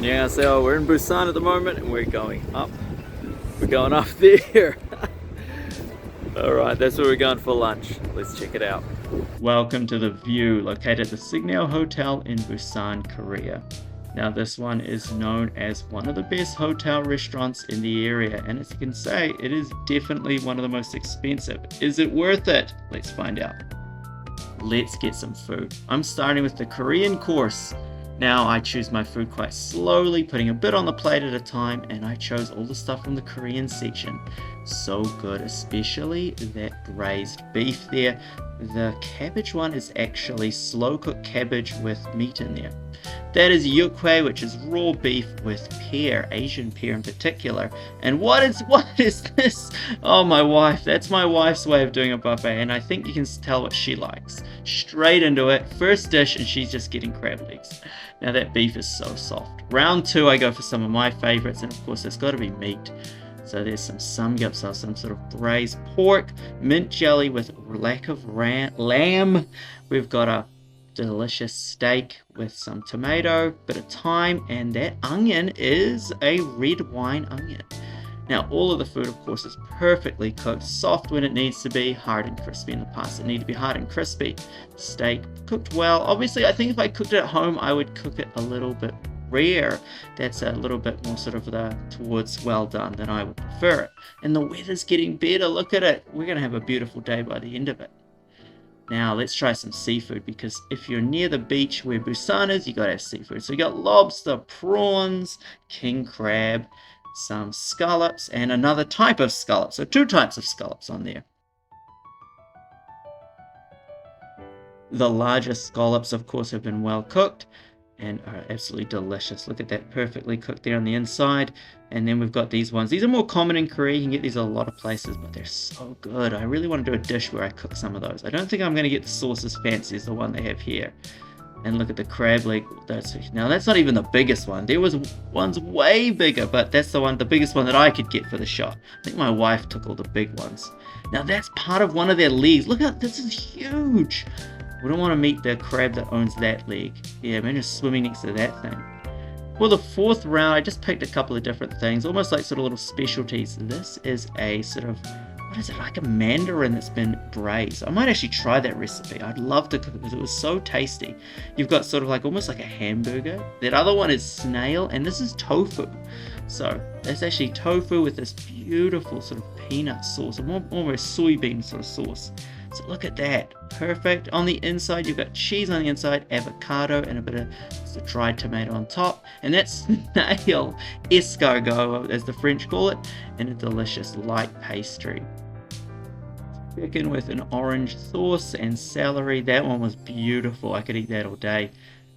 안녕하세요. We're in Busan at the moment and we're going up. We're going up there. Alright, that's where we're going for lunch. Let's check it out. Welcome to The View, located at the Signiel Hotel in Busan, Korea. Now this one is known as one of the best hotel restaurants in the area, and as you can say, it is definitely one of the most expensive. Is it worth it? Let's find out. Let's get some food. I'm starting with the Korean course. Now I choose my food quite slowly, putting a bit on the plate at a time, and I chose all the stuff from the Korean section. So good, especially that braised beef there. The cabbage one is actually slow cooked cabbage with meat in there. That is yukhae, which is raw beef with pear, Asian pear in particular. And what is this? Oh, my wife. That's my wife's way of doing a buffet, and I think you can tell what she likes. Straight into it, first dish, and she's just getting crab legs. Now that beef is so soft. Round two, I go for some of my favorites, and of course there's got to be meat. So there's some samgyeopsal, some sort of braised pork, mint jelly with lack of lamb. We've got a delicious steak with some tomato, bit of thyme, and that onion is a red wine onion. Now all of the food of course is perfectly cooked, soft when it needs to be, hard and crispy in the past that need to be hard and crispy. Steak cooked well. Obviously I think if I cooked it at home I would cook it a little bit rare. That's a little bit more sort of towards well done than I would prefer it. And the weather's getting better, look at it. We're gonna have a beautiful day by the end of it. Now let's try some seafood, because if you're near the beach where Busan is, you gotta have seafood. So you got lobster, prawns, king crab, some scallops, and another type of scallop. So two types of scallops on there. The larger scallops, of course, have been well cooked and are absolutely delicious. Look at that, perfectly cooked there on the inside. And then we've got these ones. These are more common in Korea. You can get these at a lot of places, but they're so good. I really want to do a dish where I cook some of those. I don't think I'm going to get the sauce as fancy as the one they have here. And look at the crab leg. Now that's not even the biggest one. There was ones way bigger, but that's the biggest one that I could get for the shot. I think my wife took all the big ones. Now that's part of one of their legs. Look at this, is huge. We don't want to meet the crab that owns that leg. Yeah, imagine swimming next to that thing. For the fourth round, I just picked a couple of different things, almost like sort of little specialties. This is a sort of, what is it, like a mandarin that's been braised. I might actually try that recipe. I'd love to cook it because it was so tasty. You've got sort of like almost like a hamburger. That other one is snail, and this is tofu. So that's actually tofu with this beautiful sort of peanut sauce, almost soybean sort of sauce. So look at that, perfect. On the inside, you've got cheese on the inside, avocado, and a bit of dried tomato on top. And that's snail escargot, as the French call it, and a delicious light pastry. Chicken with an orange sauce and celery. That one was beautiful. I could eat that all day.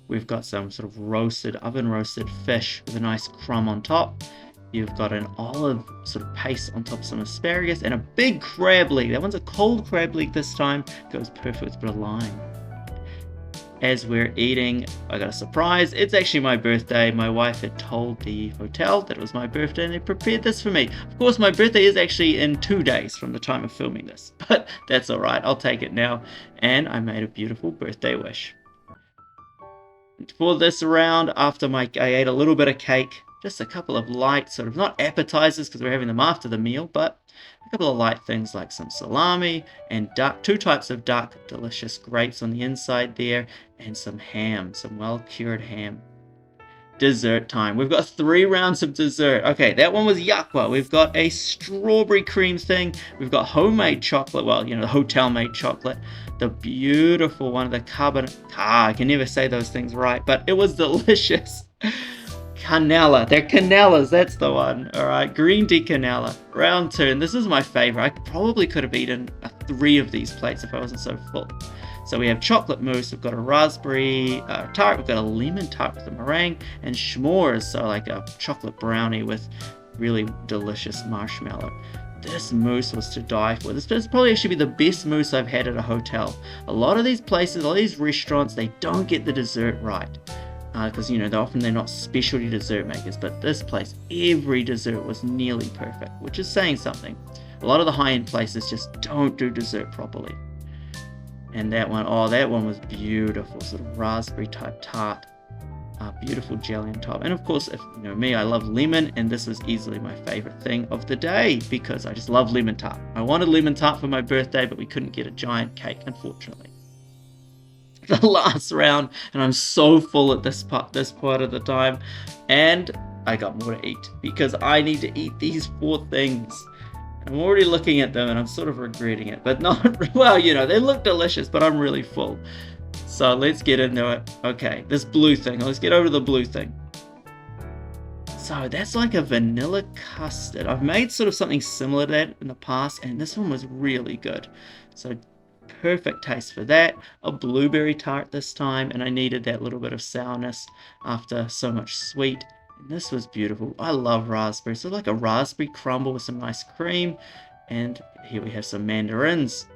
We've got some sort of oven roasted fish with a nice crumb on top. You've got an olive sort of paste on top of some asparagus, and a big crab leg. That one's a cold crab leg this time. Goes perfect with a bit of lime. As we're eating, I got a surprise. It's actually my birthday. My wife had told the hotel that it was my birthday, and they prepared this for me. Of course, my birthday is actually in 2 days from the time of filming this, but that's all right. I'll take it now. And I made a beautiful birthday wish. For this round, after I ate a little bit of cake, just a couple of light, sort of not appetizers because we're having them after the meal, but a couple of light things like some salami and duck, two types of duck, delicious grapes on the inside there, and some ham, some well-cured ham. Dessert time. We've got 3 rounds of dessert. Okay, that one was yakwa. We've got a strawberry cream thing. We've got homemade chocolate, well, you know, the hotel-made chocolate. The beautiful one, the carbonate. I can never say those things right, but it was delicious. Canela. They're canellas. That's the one. All right. Green tea canela. Round 2. And this is my favorite. I probably could have eaten 3 of these plates if I wasn't so full. So we have chocolate mousse. We've got a raspberry tart. We've got a lemon tart with a meringue. And s'mores. So like a chocolate brownie with really delicious marshmallow. This mousse was to die for. This probably actually be the best mousse I've had at a hotel. A lot of these places, a lot of these restaurants, they don't get the dessert right. Because you know they're not specialty dessert makers, but this place, every dessert was nearly perfect, which is saying something. A lot of the high-end places just don't do dessert properly. And that one, oh, that one was beautiful, sort of raspberry type tart. beautiful jelly on top. And of course, if you know me, I love lemon, and this was easily my favorite thing of the day because I just love lemon tart. I wanted lemon tart for my birthday, but we couldn't get a giant cake, unfortunately. The last round, and I'm so full at this part of the time, and I got more to eat because I need to eat these 4 things. I'm already looking at them and I'm sort of regretting it, but not, well, you know, they look delicious, but I'm really full. So let's get into it. Okay, this blue thing, let's get over to the blue thing. So that's like a vanilla custard. I've made sort of something similar to that in the past, and this one was really good. So perfect taste for that. A blueberry tart this time, and I needed that little bit of sourness after so much sweet. And this was beautiful. I love raspberry. So like a raspberry crumble with some nice cream. And here we have some mandarins,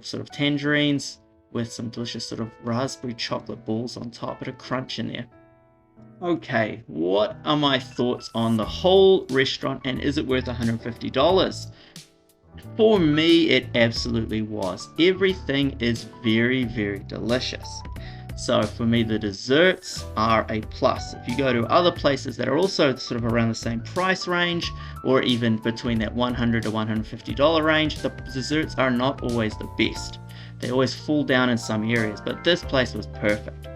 sort of tangerines, with some delicious sort of raspberry chocolate balls on top, but a crunch in there. Okay, what are my thoughts on the whole restaurant, and is it worth $150? For me, it absolutely was. Everything is very, very delicious. So for me, the desserts are a plus. If you go to other places that are also sort of around the same price range, or even between that $100 to $150 range, the desserts are not always the best. They always fall down in some areas, but this place was perfect.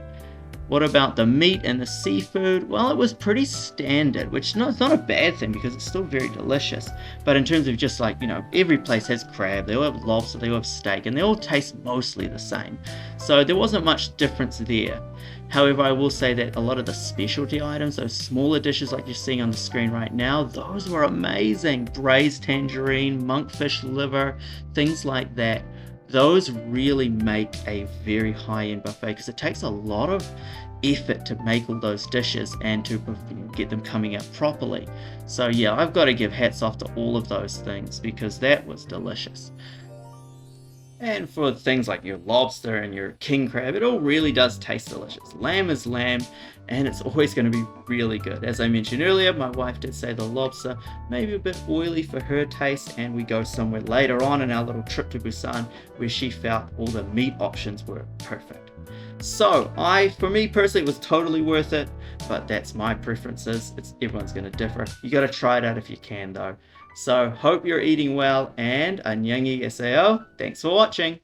What about the meat and the seafood? Well, it was pretty standard, which it's not a bad thing because it's still very delicious. But in terms of just like, you know, every place has crab, they all have lobster, they all have steak, and they all taste mostly the same. So there wasn't much difference there. However, I will say that a lot of the specialty items, those smaller dishes like you're seeing on the screen right now, those were amazing. Braised tangerine, monkfish liver, things like that. Those really make a very high-end buffet because it takes a lot of effort to make all those dishes and to get them coming out properly. So yeah, I've got to give hats off to all of those things because that was delicious. And for things like your lobster and your king crab, it all really does taste delicious. Lamb is lamb, and it's always going to be really good. As I mentioned earlier, my wife did say the lobster may be a bit oily for her taste, and we go somewhere later on in our little trip to Busan where she felt all the meat options were perfect. So for me personally, it was totally worth it, but that's my preferences. Everyone's going to differ. You got to try it out if you can though. So hope you're eating well, and annyeonghaseyo. Thanks for watching.